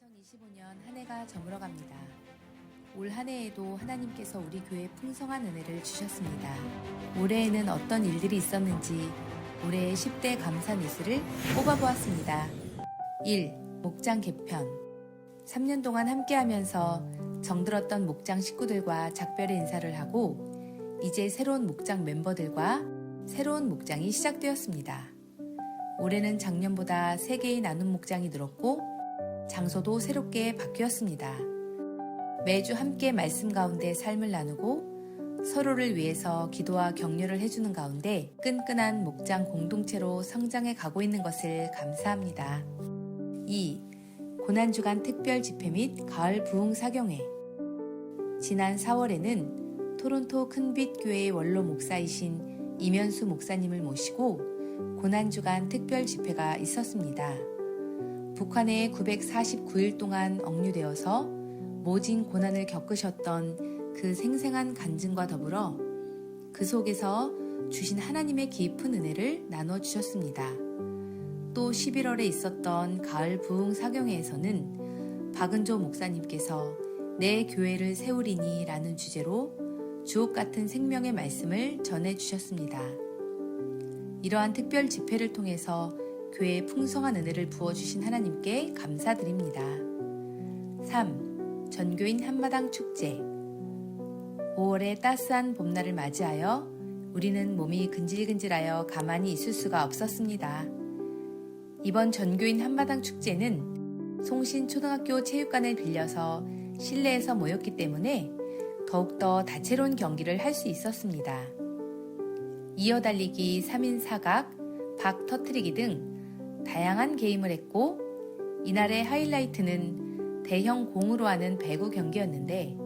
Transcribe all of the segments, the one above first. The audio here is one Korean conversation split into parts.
2025년 한 해가 저물어갑니다. 올 한 해에도 하나님께서 우리 교회에 풍성한 은혜를 주셨습니다. 올해에는 어떤 일들이 있었는지 올해의 10대 감사 뉴스를 뽑아보았습니다. 1. 목장 개편. 3년 동안 함께하면서 정들었던 목장 식구들과 작별의 인사를 하고 이제 새로운 목장 멤버들과 새로운 목장이 시작되었습니다. 올해는 작년보다 3개의 나눔 목장이 늘었고 장소도 새롭게 바뀌었습니다. 매주 함께 말씀 가운데 삶을 나누고 서로를 위해서 기도와 격려를 해주는 가운데 끈끈한 목장 공동체로 성장해 가고 있는 것을 감사합니다. 2. 고난주간 특별 집회 및 가을 부흥 사경회. 지난 4월에는 토론토 큰빛교회의 원로 목사이신 이면수 목사님을 모시고 고난주간 특별 집회가 있었습니다. 북한에 949일 동안 억류되어서 모진 고난을 겪으셨던 그 생생한 간증과 더불어 그 속에서 주신 하나님의 깊은 은혜를 나눠주셨습니다. 또 11월에 있었던 가을 부흥 사경회에서는 박은조 목사님께서 내 교회를 세우리니 라는 주제로 주옥같은 생명의 말씀을 전해주셨습니다. 이러한 특별 집회를 통해서 교회에 풍성한 은혜를 부어주신 하나님께 감사드립니다. 3. 전교인 한마당 축제. 5월의 따스한 봄날을 맞이하여 우리는 몸이 근질근질하여 가만히 있을 수가 없었습니다. 이번 전교인 한마당 축제는 송신초등학교 체육관을 빌려서 실내에서 모였기 때문에 더욱더 다채로운 경기를 할 수 있었습니다. 이어달리기, 3인 사각, 박 터트리기 등 다양한 게임을 했고 이날의 하이라이트는 대형 공으로 하는 배구 경기였는데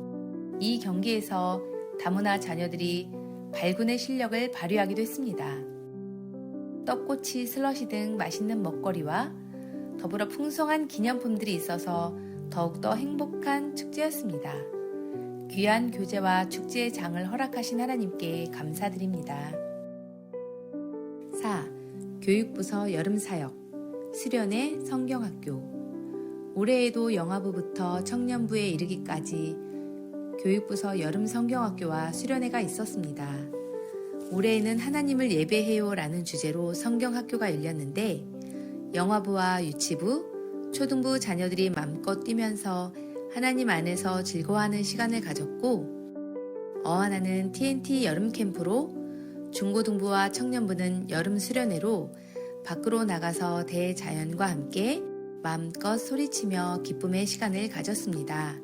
이 경기에서 다문화 자녀들이 발군의 실력을 발휘하기도 했습니다. 떡꼬치, 슬러시 등 맛있는 먹거리와 더불어 풍성한 기념품들이 있어서 더욱더 행복한 축제였습니다. 귀한 교제와 축제의 장을 허락하신 하나님께 감사드립니다. 4. 교육부서 여름사역, 수련회 성경학교. 올해에도 영아부부터 청년부에 이르기까지 교육부서 여름 성경학교와 수련회가 있었습니다. 올해에는 하나님을 예배해요 라는 주제로 성경학교가 열렸는데 영아부와 유치부, 초등부 자녀들이 맘껏 뛰면서 하나님 안에서 즐거워하는 시간을 가졌고 어하나는 TNT 여름 캠프로 중고등부와 청년부는 여름 수련회로 밖으로 나가서 대자연과 함께 마음껏 소리치며 기쁨의 시간을 가졌습니다.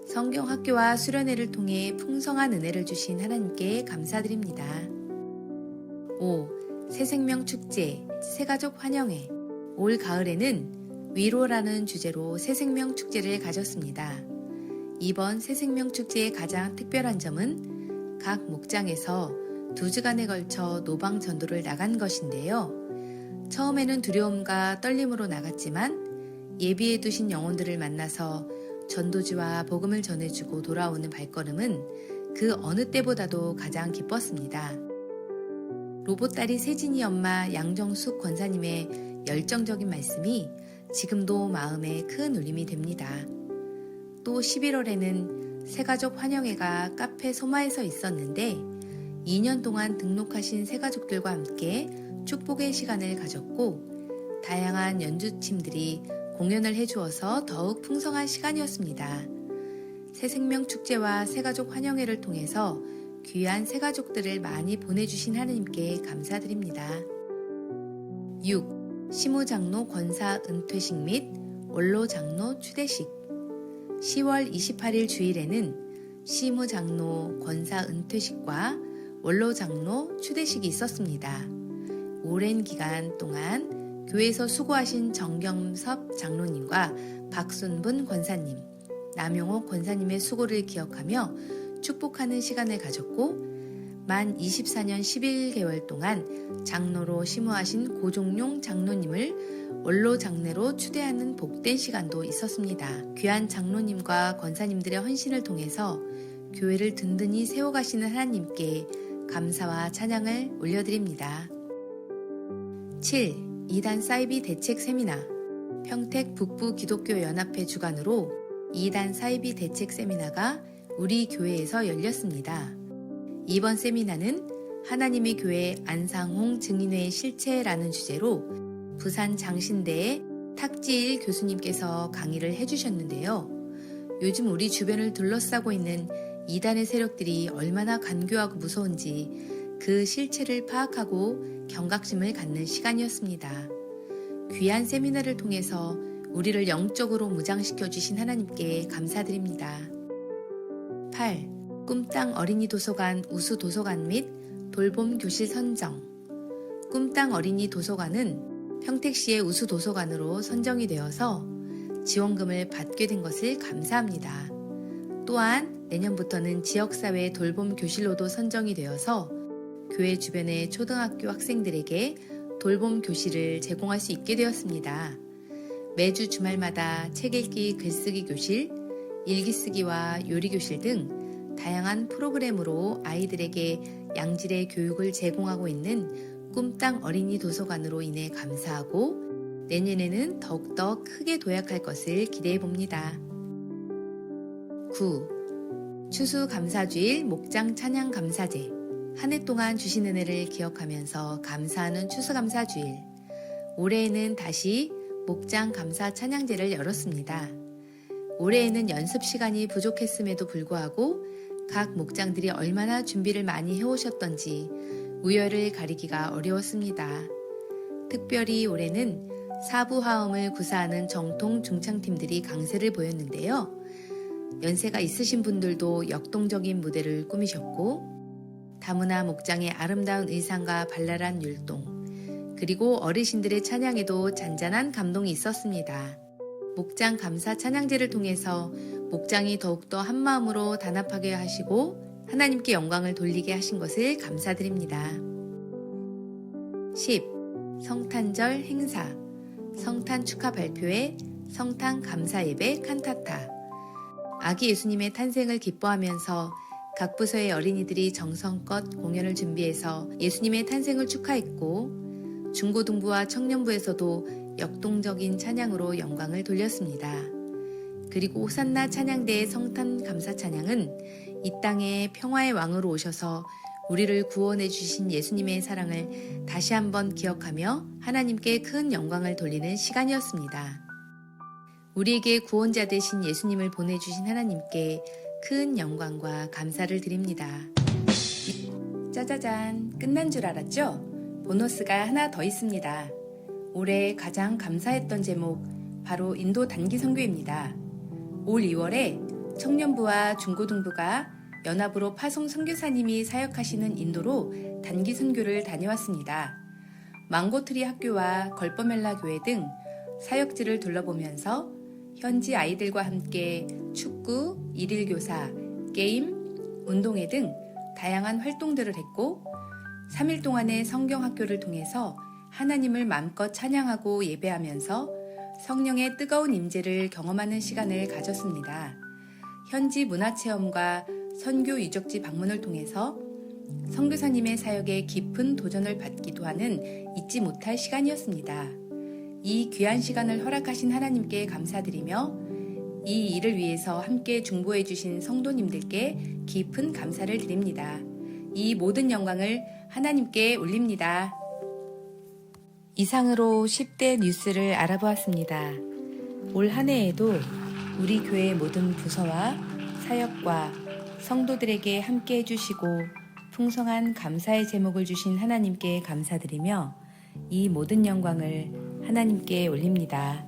성경학교와 수련회를 통해 풍성한 은혜를 주신 하나님께 감사드립니다. 5. 새생명축제, 새가족 환영회. 올 가을에는 위로라는 주제로 새생명축제를 가졌습니다. 이번 새생명축제의 가장 특별한 점은 각 목장에서 2주간에 걸쳐 노방 전도를 나간 것인데요. 처음에는 두려움과 떨림으로 나갔지만 예비해 두신 영혼들을 만나서 전도지와 복음을 전해주고 돌아오는 발걸음은 그 어느 때보다도 가장 기뻤습니다. 로봇딸이 세진이 엄마 양정숙 권사님의 열정적인 말씀이 지금도 마음에 큰 울림이 됩니다. 또 11월에는 새가족 환영회가 카페 소마에서 있었는데 2년 동안 등록하신 새가족들과 함께 축복의 시간을 가졌고 다양한 연주팀들이 공연을 해주어서 더욱 풍성한 시간이었습니다. 새생명축제와 새가족 환영회를 통해서 귀한 새가족들을 많이 보내주신 하나님께 감사드립니다. 6. 시무장로 권사 은퇴식 및 원로장로 추대식. 10월 28일 주일에는 시무장로 권사 은퇴식과 원로장로 추대식이 있었습니다. 오랜 기간 동안 교회에서 수고하신 정경섭 장로님과 박순분 권사님, 남용옥 권사님의 수고를 기억하며 축복하는 시간을 가졌고 만 24년 11개월 동안 장로로 심호하신 고종용 장로님을 원로 장례로 추대하는 복된 시간도 있었습니다. 귀한 장로님과 권사님들의 헌신을 통해서 교회를 든든히 세워가시는 하나님께 감사와 찬양을 올려드립니다. 7. 2단 사이비 대책 세미나. 평택 북부 기독교 연합회 주관으로 2단 사이비 대책 세미나가 우리 교회에서 열렸습니다. 이번 세미나는 하나님의 교회 안상홍 증인회의 실체라는 주제로 부산 장신대의 탁지일 교수님께서 강의를 해주셨는데요. 요즘 우리 주변을 둘러싸고 있는 이단의 세력들이 얼마나 간교하고 무서운지 그 실체를 파악하고 경각심을 갖는 시간이었습니다. 귀한 세미나를 통해서 우리를 영적으로 무장시켜 주신 하나님께 감사드립니다. 8. 꿈땅 어린이 도서관 우수 도서관 및 돌봄 교실 선정. 꿈땅 어린이 도서관은 평택시의 우수 도서관으로 선정이 되어서 지원금을 받게 된 것을 감사합니다. 또한 내년부터는 지역사회 돌봄 교실로도 선정이 되어서 교회 주변의 초등학교 학생들에게 돌봄 교실을 제공할 수 있게 되었습니다. 매주 주말마다 책 읽기 글쓰기 교실, 일기 쓰기와 요리 교실 등 다양한 프로그램으로 아이들에게 양질의 교육을 제공하고 있는 꿈땅 어린이 도서관으로 인해 감사하고 내년에는 더욱더 크게 도약할 것을 기대해 봅니다. 9. 추수감사주일 목장 찬양 감사제. 한 해 동안 주신 은혜를 기억하면서 감사하는 추수감사주일. 올해에는 다시 목장 감사 찬양제를 열었습니다. 올해에는 연습 시간이 부족했음에도 불구하고 각 목장들이 얼마나 준비를 많이 해오셨던지 우열을 가리기가 어려웠습니다. 특별히 올해는 사부화음을 구사하는 정통 중창팀들이 강세를 보였는데요. 연세가 있으신 분들도 역동적인 무대를 꾸미셨고 다문화 목장의 아름다운 의상과 발랄한 율동, 그리고 어르신들의 찬양에도 잔잔한 감동이 있었습니다. 목장 감사 찬양제를 통해서 목장이 더욱더 한마음으로 단합하게 하시고 하나님께 영광을 돌리게 하신 것을 감사드립니다. 10. 성탄절 행사, 성탄 축하 발표회, 성탄 감사 예배 칸타타. 아기 예수님의 탄생을 기뻐하면서 각 부서의 어린이들이 정성껏 공연을 준비해서 예수님의 탄생을 축하했고 중고등부와 청년부에서도 역동적인 찬양으로 영광을 돌렸습니다. 그리고 호산나 찬양대의 성탄 감사 찬양은 이 땅에 평화의 왕으로 오셔서 우리를 구원해 주신 예수님의 사랑을 다시 한번 기억하며 하나님께 큰 영광을 돌리는 시간이었습니다. 우리에게 구원자 되신 예수님을 보내주신 하나님께 큰 영광과 감사를 드립니다. 짜자잔, 끝난 줄 알았죠? 보너스가 하나 더 있습니다. 올해 가장 감사했던 제목 바로 인도 단기 선교입니다. 올 2월에 청년부와 중고등부가 연합으로 파송 선교사님이 사역하시는 인도로 단기 선교를 다녀왔습니다. 망고트리 학교와 걸퍼멜라 교회 등 사역지를 둘러보면서 현지 아이들과 함께 축구, 일일교사, 게임, 운동회 등 다양한 활동들을 했고 3일 동안의 성경학교를 통해서 하나님을 마음껏 찬양하고 예배하면서 성령의 뜨거운 임재를 경험하는 시간을 가졌습니다. 현지 문화체험과 선교 유적지 방문을 통해서 선교사님의 사역에 깊은 도전을 받기도 하는 잊지 못할 시간이었습니다. 이 귀한 시간을 허락하신 하나님께 감사드리며 이 일을 위해서 함께 중보해 주신 성도님들께 깊은 감사를 드립니다. 이 모든 영광을 하나님께 올립니다. 이상으로 10대 뉴스를 알아보았습니다. 올 한 해에도 우리 교회 모든 부서와 사역과 성도들에게 함께 해주시고 풍성한 감사의 제목을 주신 하나님께 감사드리며 이 모든 영광을 하나님께 올립니다.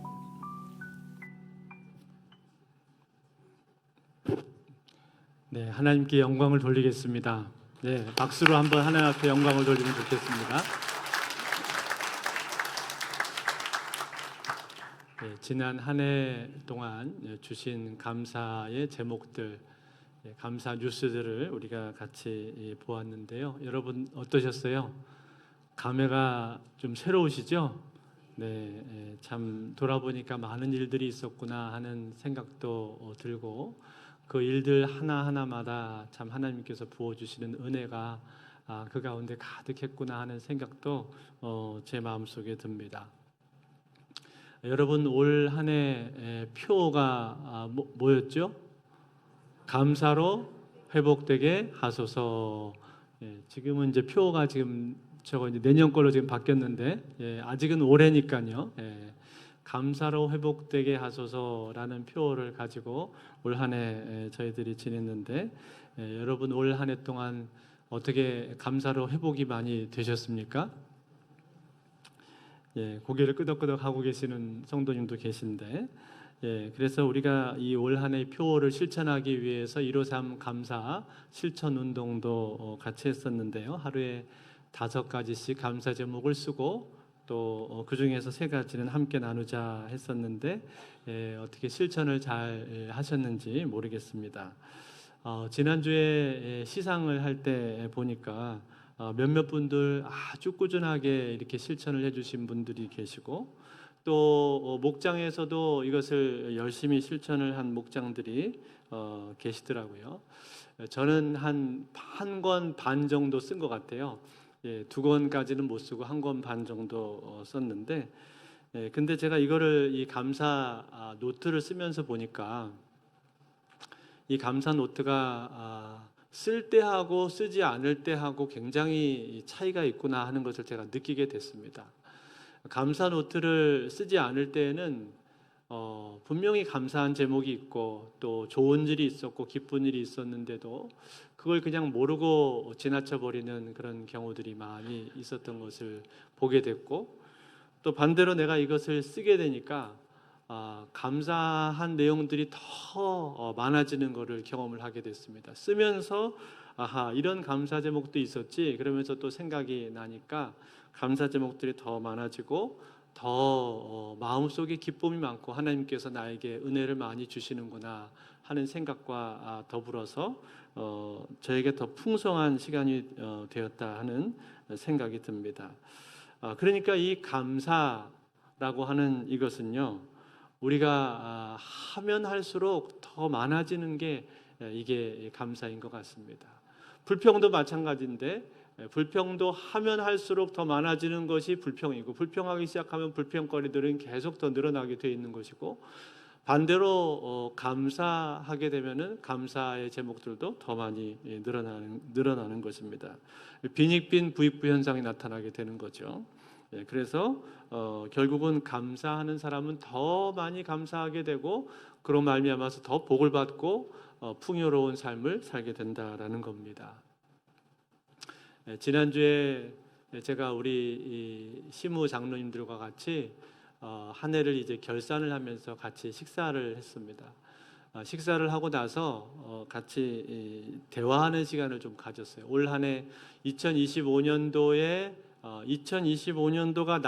네, 하나님께 영광을 돌리겠습니다. 네, 박수로 한번 하나님 앞에 영광을 돌리면 좋겠습니다. 네, 지난 한 해 동안 주신 감사의 제목들, 감사 뉴스들을 우리가 같이 보았는데요. 여러분 어떠셨어요? 감회가 좀 새로우시죠? 네, 참 돌아보니까 많은 일들이 있었구나 하는 생각도 들고 그 일들 하나하나마다 참 하나님께서 부어주시는 은혜가 그 가운데 가득했구나 하는 생각도 제 마음속에 듭니다. 여러분 올 한 해 표가 뭐였죠? 감사로 회복되게 하소서. 지금은 이제 표가 지금 저거 이제 내년 걸로 지금 바뀌었는데 아직은 올해니까요. 감사로 회복되게 하소서라는 표를 가지고 올 한 해 저희들이 지냈는데 여러분 올 한 해 동안 어떻게 감사로 회복이 많이 되셨습니까? 고개를 끄덕끄덕 하고 계시는 성도님도 계신데 그래서 우리가 이 올 한 해 표를 실천하기 위해서 153 감사 실천 운동도 같이 했었는데요. 하루에 5가지씩 감사 제목을 쓰고 또 그 중에서 3가지는 함께 나누자 했었는데 어떻게 실천을 잘 하셨는지 모르겠습니다. 지난주에 시상을 할 때 보니까 몇몇 분들 아주 꾸준하게 이렇게 실천을 해주신 분들이 계시고 또 목장에서도 이것을 열심히 실천을 한 목장들이 계시더라고요. 저는 한 권 반 정도 쓴 것 같아요. 2권까지는 못 쓰고 1권 반 정도 썼는데 근데 제가 이거를 이 감사 노트를 쓰면서 보니까 이 감사 노트가 쓸 때하고 쓰지 않을 때하고 굉장히 차이가 있구나 하는 것을 제가 느끼게 됐습니다. 감사 노트를 쓰지 않을 때에는 분명히 감사한 제목이 있고 또 좋은 일이 있었고 기쁜 일이 있었는데도 그걸 그냥 모르고 지나쳐 버리는 그런 경우들이 많이 있었던 것을 보게 됐고 또 반대로 내가 이것을 쓰게 되니까 감사한 내용들이 더 많아지는 것을 경험을 하게 됐습니다. 쓰면서 아하 이런 감사 제목도 있었지 그러면서 또 생각이 나니까 감사 제목들이 더 많아지고 더 마음속에 기쁨이 많고 하나님께서 나에게 은혜를 많이 주시는구나 하는 생각과 더불어서 저에게 더 풍성한 시간이 되었다 하는 생각이 듭니다. 그러니까 이 감사라고 하는 이것은요 우리가 하면 할수록 더 많아지는 게 이게 감사인 것 같습니다. 불평도 마찬가지인데 불평도 하면 할수록 더 많아지는 것이 불평이고 불평하기 시작하면 불평거리들은 계속 더 늘어나게 돼 있는 것이고 반대로 감사하게 되면은 감사의 제목들도 더 많이 늘어나는 것입니다. 빈익빈 부익부 현상이 나타나게 되는 거죠. 그래서 결국은 감사하는 사람은 더 많이 감사하게 되고 그로 말미암아서 더 복을 받고 풍요로운 삶을 살게 된다라는 겁니다. 지난주에 제가 우리 시무 장로님들과 같이 한 해를 이제 결산을 하면서 같이 식사를 했습니다. 식사를 하고 나서 같이 대화하는 시간을 좀 가졌어요. 올 한 해 2025년도에 2025년도가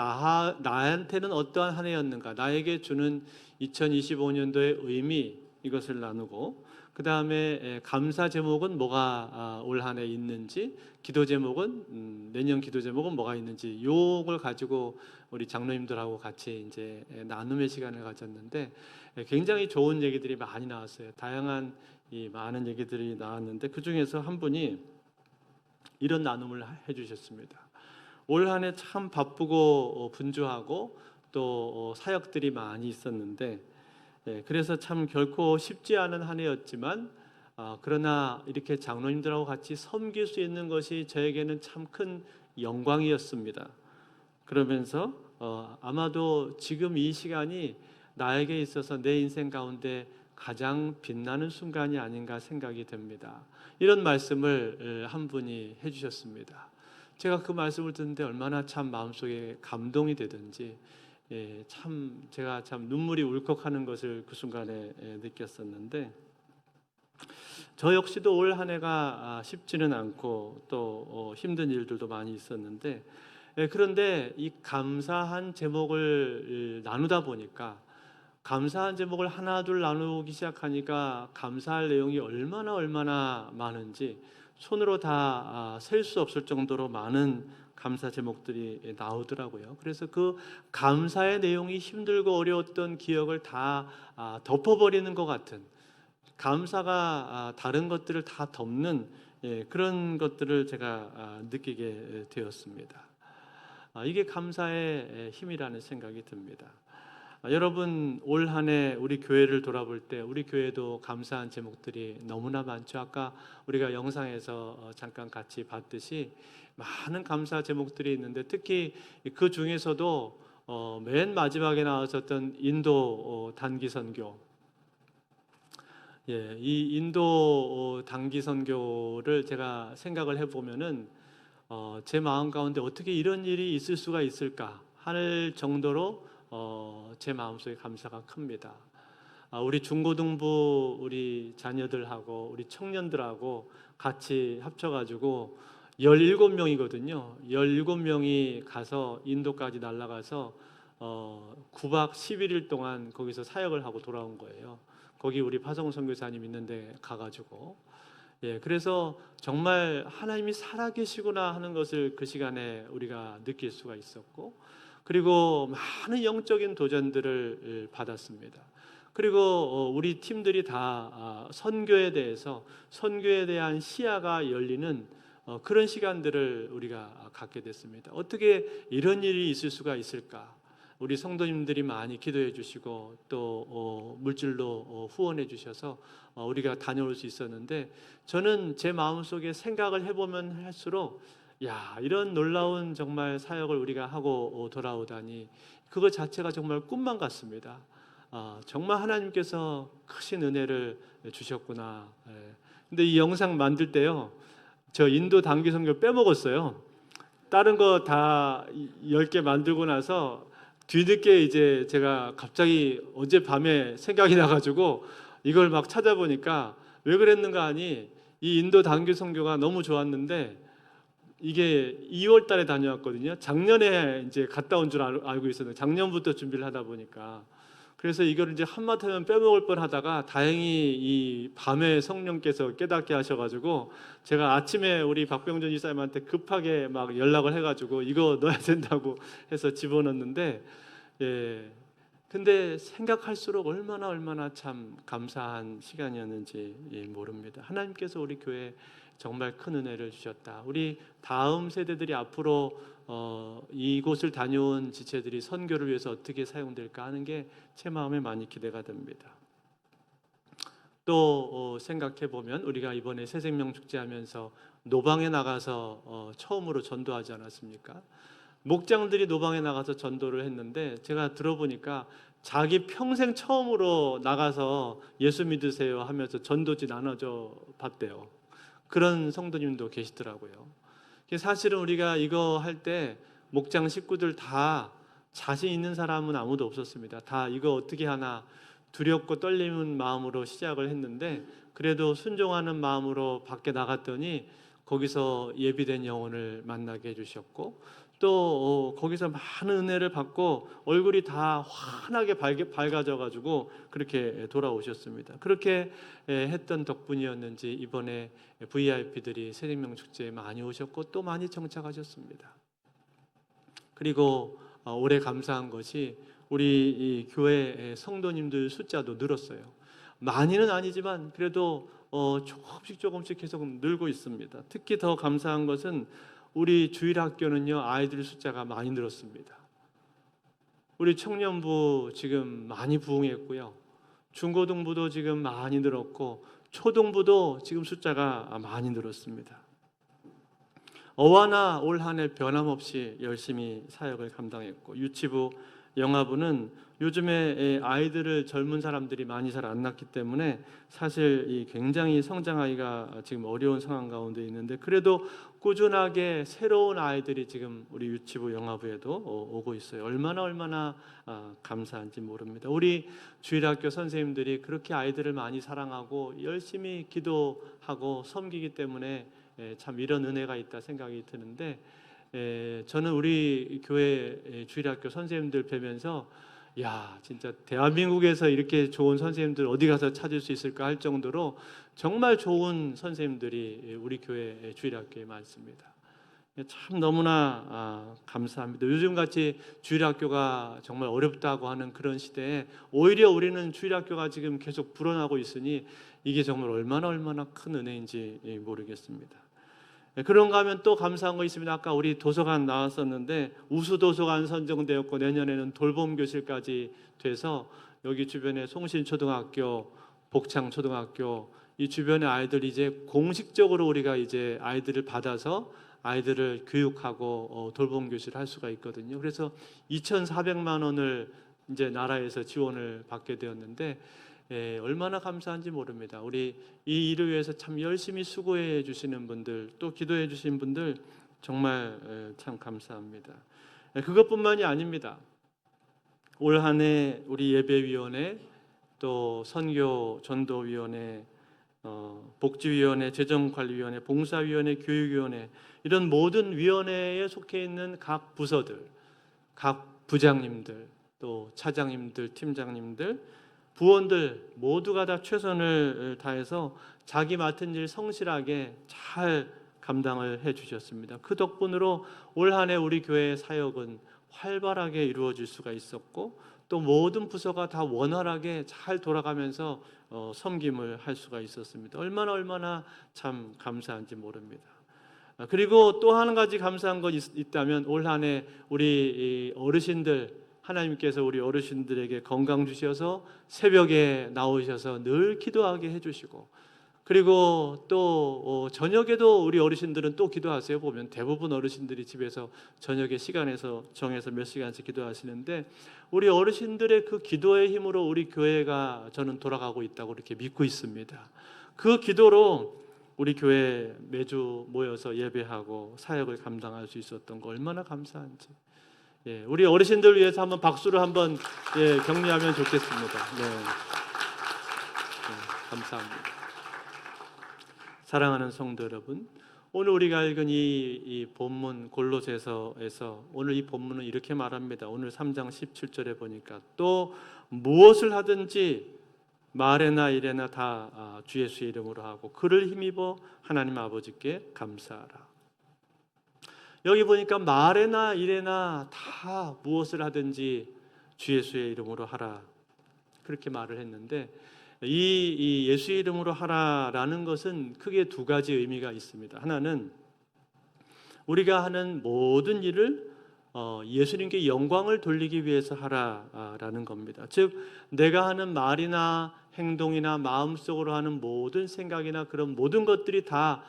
나한테는 어떠한 한 해였는가, 나에게 주는 2025년도의 의미, 이것을 나누고 그 다음에 감사 제목은 뭐가 올 한 해 있는지, 기도 제목은 내년 기도 제목은 뭐가 있는지, 요걸 가지고 우리 장로님들하고 같이 이제 나눔의 시간을 가졌는데 굉장히 좋은 얘기들이 많이 나왔어요. 다양한 이 많은 얘기들이 나왔는데 그 중에서 한 분이 이런 나눔을 해주셨습니다. 올 한 해 참 바쁘고 분주하고 또 사역들이 많이 있었는데 그래서 참 결코 쉽지 않은 한 해였지만 그러나 이렇게 장로님들하고 같이 섬길 수 있는 것이 저에게는 참 큰 영광이었습니다. 그러면서 아마도 지금 이 시간이 나에게 있어서 내 인생 가운데 가장 빛나는 순간이 아닌가 생각이 됩니다. 이런 말씀을 한 분이 해주셨습니다. 제가 그 말씀을 듣는데 얼마나 참 마음속에 감동이 되든지 제가 참 눈물이 울컥하는 것을 그 순간에 느꼈었는데 저 역시도 올 한 해가 쉽지는 않고 또 힘든 일들도 많이 있었는데 그런데 이 감사한 제목을 나누다 보니까 감사한 제목을 하나 둘 나누기 시작하니까 감사할 내용이 얼마나 많은지 손으로 다 셀 수 없을 정도로 많은 감사 제목들이 나오더라고요. 그래서 그 감사의 내용이 힘들고 어려웠던 기억을 다 덮어버리는 것 같은, 감사가 다른 것들을 다 덮는 그런 것들을 제가 느끼게 되었습니다. 이게 감사의 힘이라는 생각이 듭니다. 여러분 올 한 해 우리 교회를 돌아볼 때 우리 교회도 감사한 제목들이 너무나 많죠. 아까 우리가 영상에서 잠깐 같이 봤듯이 많은 감사 제목들이 있는데 특히 그 중에서도 맨 마지막에 나왔었던 인도 단기 선교, 이 인도 단기 선교를 제가 생각을 해보면은 제 마음 가운데 어떻게 이런 일이 있을 수가 있을까 할 정도로 제 마음속에 감사가 큽니다. 우리 중고등부 우리 자녀들하고 우리 청년들하고 같이 합쳐가지고 17명이거든요. 17명이 가서 인도까지 날아가서 9박 11일 동안 거기서 사역을 하고 돌아온 거예요. 거기 우리 파송 선교사님 있는데 가가지고 그래서 정말 하나님이 살아계시구나 하는 것을 그 시간에 우리가 느낄 수가 있었고, 그리고 많은 영적인 도전들을 받았습니다. 그리고 우리 팀들이 다 선교에 대한 시야가 열리는 그런 시간들을 우리가 갖게 됐습니다. 어떻게 이런 일이 있을 수가 있을까? 우리 성도님들이 많이 기도해 주시고 또 물질로 후원해 주셔서 우리가 다녀올 수 있었는데, 저는 제 마음속에 생각을 해보면 할수록 이런 놀라운 정말 사역을 우리가 하고 돌아오다니 그것 자체가 정말 꿈만 같습니다. 정말 하나님께서 크신 은혜를 주셨구나. 근데 이 영상 만들 때요, 저 인도 단기 선교 빼먹었어요. 다른 거 다 10개 만들고 나서 뒤늦게 이제 제가 갑자기 어젯밤에 생각이 나가지고 이걸 막 찾아보니까 왜 그랬는가 하니, 이 인도 단기 선교가 너무 좋았는데 이게 2월 달에 다녀왔거든요. 작년에 이제 갔다 온 줄 알고 있었는데 작년부터 준비를 하다 보니까, 그래서 이걸 이제 한마디면 빼먹을 뻔 하다가 다행히 이 밤에 성령께서 깨닫게 하셔가지고 제가 아침에 우리 박병준 이사님한테 급하게 막 연락을 해가지고 이거 넣어야 된다고 해서 집어넣었는데, 근데 생각할수록 얼마나 참 감사한 시간이었는지 모릅니다. 하나님께서 우리 교회에 정말 큰 은혜를 주셨다. 우리 다음 세대들이 앞으로 이곳을 다녀온 지체들이 선교를 위해서 어떻게 사용될까 하는 게 제 마음에 많이 기대가 됩니다. 또 생각해 보면 우리가 이번에 새생명 축제하면서 노방에 나가서 처음으로 전도하지 않았습니까? 목장들이 노방에 나가서 전도를 했는데 제가 들어보니까 자기 평생 처음으로 나가서 예수 믿으세요 하면서 전도지 나눠줘 봤대요. 그런 성도님도 계시더라고요. 사실은 우리가 이거 할 때 목장 식구들 다 자신 있는 사람은 아무도 없었습니다. 다 이거 어떻게 하나 두렵고 떨리는 마음으로 시작을 했는데, 그래도 순종하는 마음으로 밖에 나갔더니 거기서 예비된 영혼을 만나게 해주셨고, 또 거기서 많은 은혜를 받고 얼굴이 다 환하게 밝아져가지고 그렇게 돌아오셨습니다. 그렇게 했던 덕분이었는지 이번에 VIP들이 새생명 축제에 많이 오셨고 또 많이 정착하셨습니다. 그리고 올해 감사한 것이 우리 이 교회 성도님들 숫자도 늘었어요. 많이는 아니지만 그래도 조금씩 계속 늘고 있습니다. 특히 더 감사한 것은 우리 주일학교는요, 아이들 숫자가 많이 늘었습니다. 우리 청년부 지금 많이 부흥했고요, 중고등부도 지금 많이 늘었고 초등부도 지금 숫자가 많이 늘었습니다. 어와나 올 한 해 변함없이 열심히 사역을 감당했고, 유치부, 영아부는 요즘에 아이들을 젊은 사람들이 많이 잘 안 낳기 때문에 사실 이 굉장히 성장하기가 지금 어려운 상황 가운데 있는데, 그래도 꾸준하게 새로운 아이들이 지금 우리 유치부, 영아부에도 오고 있어요. 얼마나 감사한지 모릅니다. 우리 주일학교 선생님들이 그렇게 아이들을 많이 사랑하고 열심히 기도하고 섬기기 때문에 참 이런 은혜가 있다 생각이 드는데, 저는 우리 교회 주일학교 선생님들 뵈면서 진짜 대한민국에서 이렇게 좋은 선생님들 어디 가서 찾을 수 있을까 할 정도로 정말 좋은 선생님들이 우리 교회 주일학교에 많습니다. 참 너무나 감사합니다. 요즘같이 주일학교가 정말 어렵다고 하는 그런 시대에 오히려 우리는 주일학교가 지금 계속 불어나고 있으니 이게 정말 얼마나 큰 은혜인지 모르겠습니다. 그런가 하면 또 감사한 거 있습니다. 아까 우리 도서관 나왔었는데 우수도서관 선정되었고 내년에는 돌봄교실까지 돼서 여기 주변에 송신초등학교, 복창초등학교 이 주변의 아이들 이제 공식적으로 우리가 이제 아이들을 받아서 아이들을 교육하고 돌봄교실을 할 수가 있거든요. 그래서 2,400만 원을 이제 나라에서 지원을 받게 되었는데 얼마나 감사한지 모릅니다. 우리 이 일을 위해서 참 열심히 수고해 주시는 분들, 또 기도해 주신 분들 정말 참 감사합니다. 그것뿐만이 아닙니다. 올 한 해 우리 예배위원회, 또 선교 전도위원회, 복지위원회, 재정관리위원회, 봉사위원회, 교육위원회 이런 모든 위원회에 속해 있는 각 부서들, 각 부장님들, 또 차장님들, 팀장님들, 부원들 모두가 다 최선을 다해서 자기 맡은 일 성실하게 잘 감당을 해 주셨습니다. 그 덕분으로 올 한 해 우리 교회의 사역은 활발하게 이루어질 수가 있었고 또 모든 부서가 다 원활하게 잘 돌아가면서 섬김을 할 수가 있었습니다. 얼마나 참 감사한지 모릅니다. 그리고 또 한 가지 감사한 것 있다면 올 한 해 우리 어르신들 하나님께서 우리 어르신들에게 건강 주셔서 새벽에 나오셔서 늘 기도하게 해주시고 그리고 또 저녁에도 우리 어르신들은 또 기도하세요. 보면 대부분 어르신들이 집에서 저녁에 시간에서 정해서 몇 시간씩 기도하시는데 우리 어르신들의 그 기도의 힘으로 우리 교회가 저는 돌아가고 있다고 이렇게 믿고 있습니다. 그 기도로 우리 교회 매주 모여서 예배하고 사역을 감당할 수 있었던 거 얼마나 감사한지. 우리 어르신들 위해서 한번 박수를 한번 격려하면 좋겠습니다. 감사합니다. 사랑하는 성도 여러분, 오늘 우리가 읽은 이 본문 골로새서에서 오늘 이 본문은 이렇게 말합니다. 오늘 3장 17절에 보니까 또 무엇을 하든지 말에나 일에나 다 주 예수의 이름으로 하고 그를 힘입어 하나님 아버지께 감사하라. 여기 보니까 말에나 일에나 다 무엇을 하든지 주 예수의 이름으로 하라 그렇게 말을 했는데 이 예수의 이름으로 하라라는 것은 크게 두 가지 의미가 있습니다. 하나는 우리가 하는 모든 일을 예수님께 영광을 돌리기 위해서 하라라는 겁니다. 즉 내가 하는 말이나 행동이나 마음속으로 하는 모든 생각이나 그런 모든 것들이 다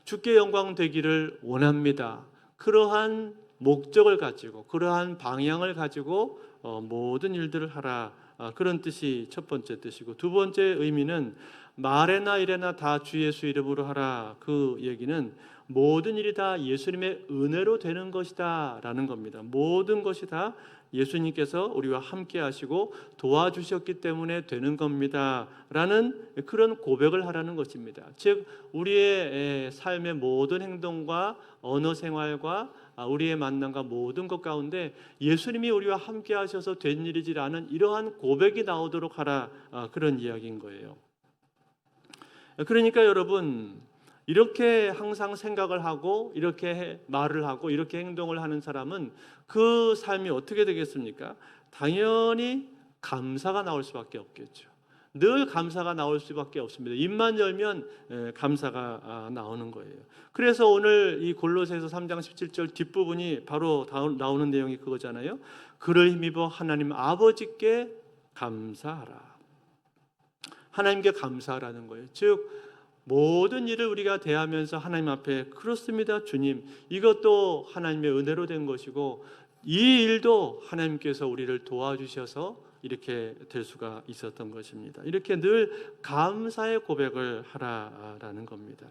주께 영광 되기를 원합니다. 그러한 목적을 가지고 그러한 방향을 가지고 모든 일들을 하라 그런 뜻이 첫 번째 뜻이고 두 번째 의미는 말에나 일에나 다 주 예수 이름으로 하라 그 얘기는 모든 일이 다 예수님의 은혜로 되는 것이다 라는 겁니다. 모든 것이 다 예수님께서 우리와 함께 하시고 도와주셨기 때문에 되는 겁니다 라는 그런 고백을 하라는 것입니다. 즉 우리의 삶의 모든 행동과 언어 생활과 우리의 만남과 모든 것 가운데 예수님이 우리와 함께 하셔서 된 일이지라는 이러한 고백이 나오도록 하라 그런 이야기인 거예요. 그러니까 여러분 이렇게 항상 생각을 하고 이렇게 말을 하고 이렇게 행동을 하는 사람은 그 삶이 어떻게 되겠습니까? 당연히 감사가 나올 수밖에 없겠죠. 늘 감사가 나올 수밖에 없습니다. 입만 열면 감사가 나오는 거예요. 그래서 오늘 이 골로새서 3장 17절 뒷부분이 바로 나오는 내용이 그거잖아요. 그를 힘입어 하나님 아버지께 감사하라. 하나님께 감사하라는 거예요. 즉 모든 일을 우리가 대하면서 하나님 앞에 그렇습니다 주님 이것도 하나님의 은혜로 된 것이고 이 일도 하나님께서 우리를 도와주셔서 이렇게 될 수가 있었던 것입니다. 이렇게 늘 감사의 고백을 하라라는 겁니다.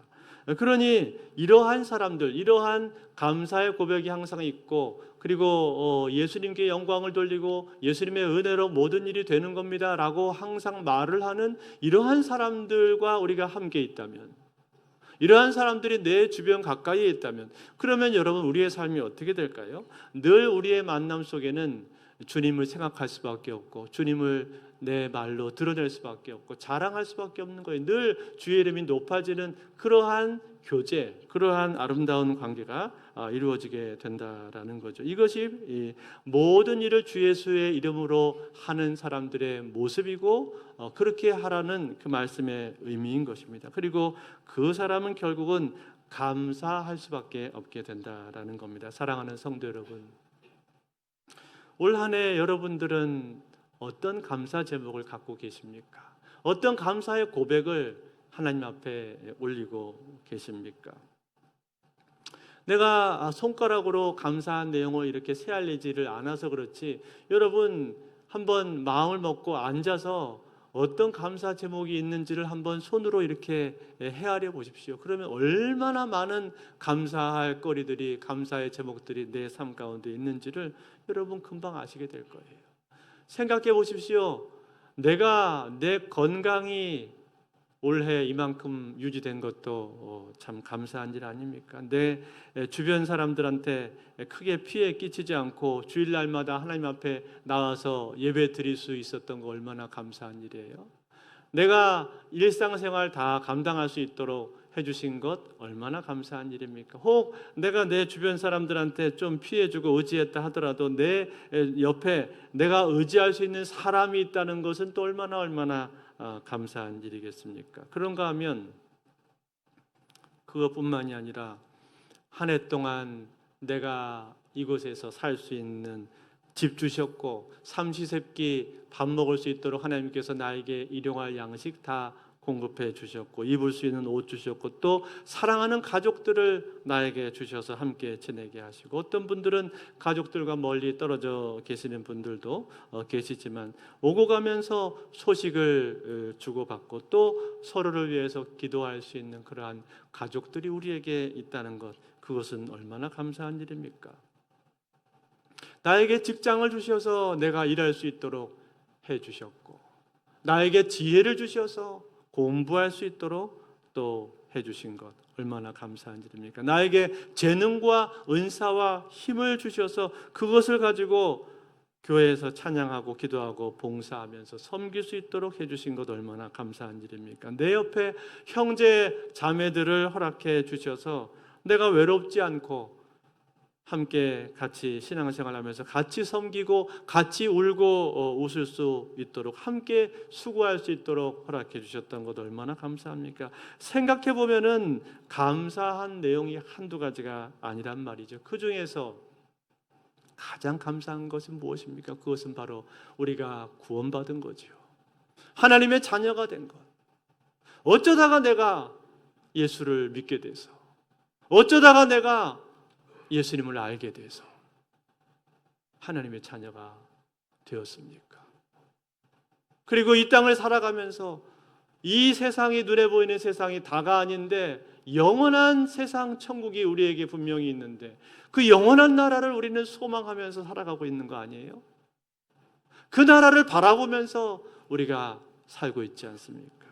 그러니 이러한 사람들, 이러한 감사의 고백이 항상 있고 그리고 예수님께 영광을 돌리고 예수님의 은혜로 모든 일이 되는 겁니다 라고 항상 말을 하는 이러한 사람들과 우리가 함께 있다면 이러한 사람들이 내 주변 가까이에 있다면 그러면 여러분 우리의 삶이 어떻게 될까요? 늘 우리의 만남 속에는 주님을 생각할 수밖에 없고 주님을 내 말로 드러낼 수밖에 없고 자랑할 수밖에 없는 거예요. 늘 주의 이름이 높아지는 그러한 교제, 그러한 아름다운 관계가 이루어지게 된다라는 거죠. 이것이 모든 일을 주 예수의 이름으로 하는 사람들의 모습이고 그렇게 하라는 그 말씀의 의미인 것입니다. 그리고 그 사람은 결국은 감사할 수밖에 없게 된다라는 겁니다. 사랑하는 성도 여러분, 올 한 해 여러분들은 어떤 감사 제목을 갖고 계십니까? 어떤 감사의 고백을 하나님 앞에 올리고 계십니까? 내가 손가락으로 감사한 내용을 이렇게 세알리지를 않아서 그렇지, 여러분 한번 마음을 먹고 앉아서 어떤 감사 제목이 있는지를 한번 손으로 이렇게 헤아려 보십시오. 그러면 얼마나 많은 감사할 거리들이, 감사의 제목들이 내 삶 가운데 있는지를 여러분 금방 아시게 될 거예요. 생각해 보십시오. 내가 내 건강이 올해 이만큼 유지된 것도 참 감사한 일 아닙니까? 내 주변 사람들한테 크게 피해 끼치지 않고 주일날마다 하나님 앞에 나와서 예배 드릴 수 있었던 거 얼마나 감사한 일이에요. 내가 일상생활 다 감당할 수 있도록 해주신 것 얼마나 감사한 일입니까? 혹 내가 내 주변 사람들한테 좀 피해주고 의지했다 하더라도 내 옆에 내가 의지할 수 있는 사람이 있다는 것은 또 얼마나 감사한 일이겠습니까? 그런가 하면 그것뿐만이 아니라 한 해 동안 내가 이곳에서 살 수 있는 집 주셨고 삼시세끼 밥 먹을 수 있도록 하나님께서 나에게 일용할 양식 다 공급해 주셨고 입을 수 있는 옷 주셨고 또 사랑하는 가족들을 나에게 주셔서 함께 지내게 하시고, 어떤 분들은 가족들과 멀리 떨어져 계시는 분들도 계시지만 오고 가면서 소식을 주고받고 또 서로를 위해서 기도할 수 있는 그러한 가족들이 우리에게 있다는 것, 그것은 얼마나 감사한 일입니까? 나에게 직장을 주셔서 내가 일할 수 있도록 해주셨고, 나에게 지혜를 주셔서 공부할 수 있도록 또 해주신 것 얼마나 감사한 일입니까? 나에게 재능과 은사와 힘을 주셔서 그것을 가지고 교회에서 찬양하고 기도하고 봉사하면서 섬길 수 있도록 해주신 것 얼마나 감사한 일입니까? 내 옆에 형제 자매들을 허락해 주셔서 내가 외롭지 않고 함께 같이 신앙생활하면서 같이 섬기고 같이 울고 웃을 수 있도록 함께 수고할 수 있도록 허락해 주셨던 것 얼마나 감사합니까? 생각해 보면은 감사한 내용이 한두 가지가 아니란 말이죠. 그 중에서 가장 감사한 것은 무엇입니까? 그것은 바로 우리가 구원받은 거죠. 하나님의 자녀가 된 것. 어쩌다가 내가 예수를 믿게 돼서, 어쩌다가 내가 예수님을 알게 돼서 하나님의 자녀가 되었습니까? 그리고 이 땅을 살아가면서 이 세상이, 눈에 보이는 세상이 다가 아닌데 영원한 세상 천국이 우리에게 분명히 있는데 그 영원한 나라를 우리는 소망하면서 살아가고 있는 거 아니에요? 그 나라를 바라보면서 우리가 살고 있지 않습니까?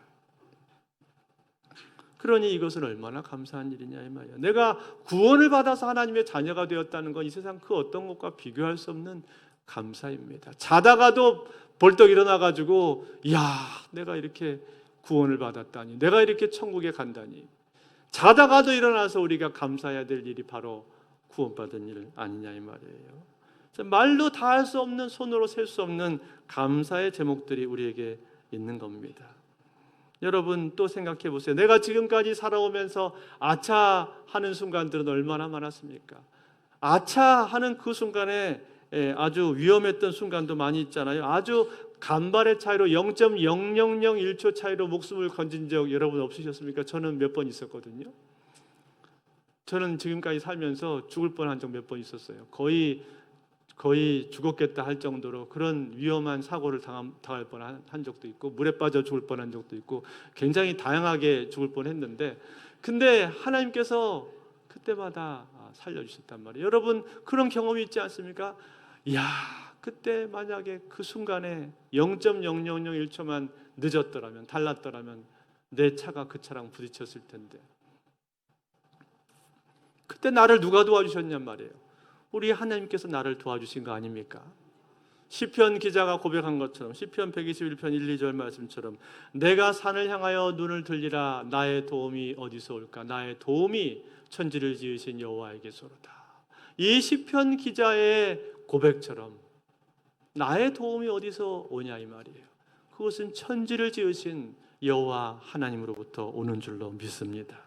그러니 이것은 얼마나 감사한 일이냐 이 말이야. 내가 구원을 받아서 하나님의 자녀가 되었다는 건 이 세상 그 어떤 것과 비교할 수 없는 감사입니다. 자다가도 벌떡 일어나가지고 야, 내가 이렇게 구원을 받았다니, 내가 이렇게 천국에 간다니. 자다가도 일어나서 우리가 감사해야 될 일이 바로 구원받은 일 아니냐 이 말이에요. 말로 다 할 수 없는, 손으로 셀 수 없는 감사의 제목들이 우리에게 있는 겁니다. 여러분 또 생각해 보세요. 내가 지금까지 살아오면서 아차 하는 순간들은 얼마나 많았습니까? 아차 하는 그 순간에 아주 위험했던 순간도 많이 있잖아요. 아주 간발의 차이로 0.0001초 차이로 목숨을 건진 적 여러분 없으셨습니까? 저는 몇 번 있었거든요. 저는 지금까지 살면서 죽을 뻔한 적 몇 번 있었어요. 거의 죽었겠다 할 정도로 그런 위험한 사고를 당할 뻔한 적도 있고, 물에 빠져 죽을 뻔한 적도 있고, 굉장히 다양하게 죽을 뻔했는데, 근데 하나님께서 그때마다 살려주셨단 말이에요. 여러분 그런 경험이 있지 않습니까? 이야, 그때 만약에 그 순간에 0.0001초만 늦었더라면, 달랐더라면 내 차가 그 차랑 부딪혔을 텐데, 그때 나를 누가 도와주셨냔 말이에요. 우리 하나님께서 나를 도와주신 거 아닙니까? 시편 기자가 고백한 것처럼 시편 121편 1, 2절 말씀처럼 내가 산을 향하여 눈을 들리라 나의 도움이 어디서 올까? 나의 도움이 천지를 지으신 여호와에게서로다. 이 시편 기자의 고백처럼 나의 도움이 어디서 오냐 이 말이에요. 그것은 천지를 지으신 여호와 하나님으로부터 오는 줄로 믿습니다.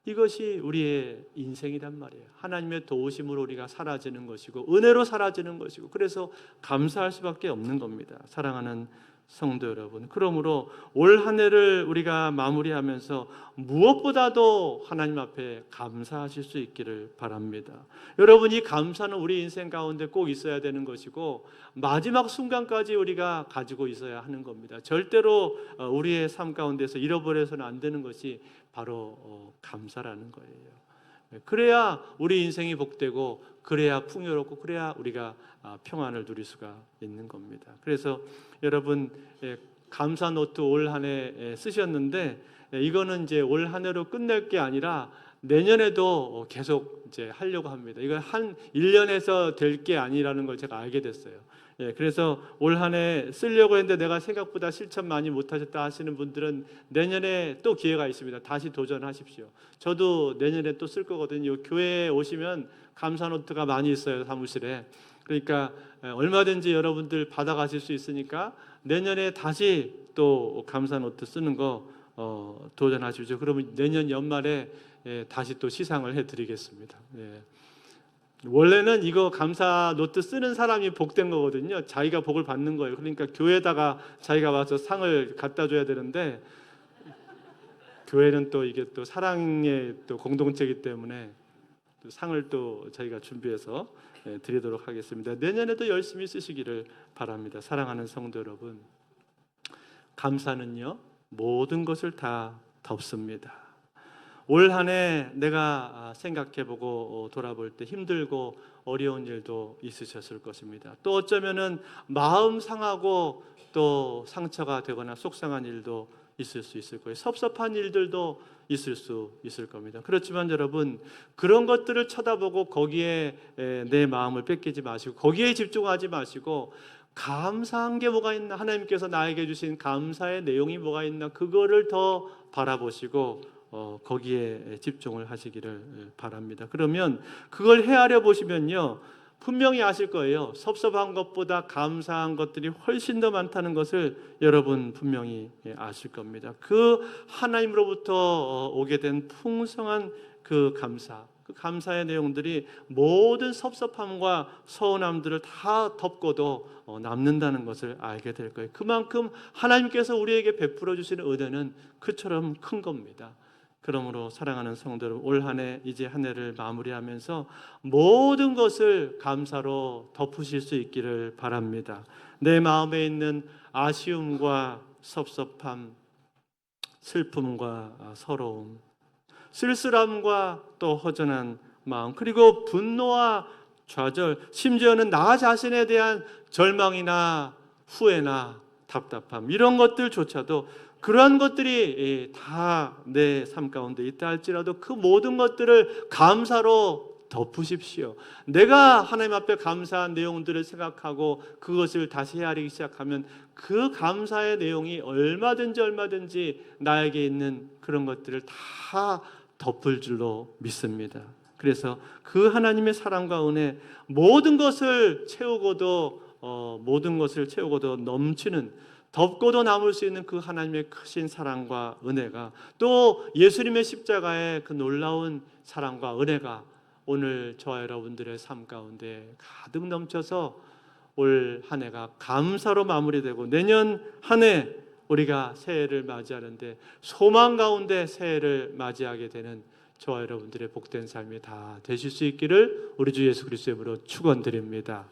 이것이 우리의 인생이란 말이에요. 하나님의 도우심으로 우리가 사라지는 것이고 은혜로 사라지는 것이고 그래서 감사할 수밖에 없는 겁니다. 사랑하는 성도 여러분, 그러므로 올 한 해를 우리가 마무리하면서 무엇보다도 하나님 앞에 감사하실 수 있기를 바랍니다. 여러분, 이 감사는 우리 인생 가운데 꼭 있어야 되는 것이고 마지막 순간까지 우리가 가지고 있어야 하는 겁니다. 절대로 우리의 삶 가운데서 잃어버려서는 안 되는 것이 바로 감사라는 거예요. 그래야 우리 인생이 복되고 그래야 풍요롭고 그래야 우리가 평안을 누릴 수가 있는 겁니다. 그래서 여러분, 감사 노트 올 한 해 쓰셨는데 이거는 이제 올 한 해로 끝낼 게 아니라 내년에도 계속 이제 하려고 합니다. 이건 한 1년에서 될 게 아니라는 걸 제가 알게 됐어요. 그래서 올 한 해 쓰려고 했는데 내가 생각보다 실천 많이 못하셨다 하시는 분들은 내년에 또 기회가 있습니다. 다시 도전하십시오. 저도 내년에 또 쓸 거거든요. 교회에 오시면 감사 노트가 많이 있어요, 사무실에. 그러니까 얼마든지 여러분들 받아가실 수 있으니까 내년에 다시 또 감사 노트 쓰는 거 도전하십시오. 그러면 내년 연말에 다시 또 시상을 해드리겠습니다. 원래는 이거 감사 노트 쓰는 사람이 복된 거거든요. 자기가 복을 받는 거예요. 그러니까 교회에다가 자기가 와서 상을 갖다 줘야 되는데 교회는 또 이게 또 사랑의 또 공동체이기 때문에 또 상을 또 저희가 준비해서 드리도록 하겠습니다. 내년에도 열심히 쓰시기를 바랍니다. 사랑하는 성도 여러분, 감사는요 모든 것을 다 덮습니다. 올 한 해 내가 생각해보고 돌아볼 때 힘들고 어려운 일도 있으셨을 것입니다. 또 어쩌면은 마음 상하고 또 상처가 되거나 속상한 일도 있을 수 있을 거예요. 섭섭한 일들도 있을 수 있을 겁니다. 그렇지만 여러분, 그런 것들을 쳐다보고 거기에 내 마음을 뺏기지 마시고 거기에 집중하지 마시고 감사한 게 뭐가 있나, 하나님께서 나에게 주신 감사의 내용이 뭐가 있나, 그거를 더 바라보시고 거기에 집중을 하시기를 바랍니다. 그러면 그걸 헤아려 보시면요 분명히 아실 거예요. 섭섭한 것보다 감사한 것들이 훨씬 더 많다는 것을 여러분 분명히 아실 겁니다. 그 하나님으로부터 오게 된 풍성한 그 감사, 그 감사의 내용들이 모든 섭섭함과 서운함들을 다 덮고도 남는다는 것을 알게 될 거예요. 그만큼 하나님께서 우리에게 베풀어 주시는 은혜는 그처럼 큰 겁니다. 그러므로 사랑하는 성도 여러분, 올 한 해 이제 한 해를 마무리하면서 모든 것을 감사로 덮으실 수 있기를 바랍니다. 내 마음에 있는 아쉬움과 섭섭함, 슬픔과 서러움, 쓸쓸함과 또 허전한 마음, 그리고 분노와 좌절, 심지어는 나 자신에 대한 절망이나 후회나 답답함, 이런 것들조차도, 그러한 것들이 다 내 삶 가운데 있다 할지라도 그 모든 것들을 감사로 덮으십시오. 내가 하나님 앞에 감사한 내용들을 생각하고 그것을 다시 헤아리기 시작하면 그 감사의 내용이 얼마든지 나에게 있는 그런 것들을 다 덮을 줄로 믿습니다. 그래서 그 하나님의 사랑과 은혜, 모든 것을 채우고도 넘치는, 덮고도 남을 수 있는 그 하나님의 크신 사랑과 은혜가, 또 예수님의 십자가의 그 놀라운 사랑과 은혜가 오늘 저와 여러분들의 삶 가운데 가득 넘쳐서 올 한 해가 감사로 마무리되고 내년 한 해 우리가 새해를 맞이하는데 소망 가운데 새해를 맞이하게 되는 저와 여러분들의 복된 삶이 다 되실 수 있기를 우리 주 예수 그리스도의 이름으로 축원드립니다.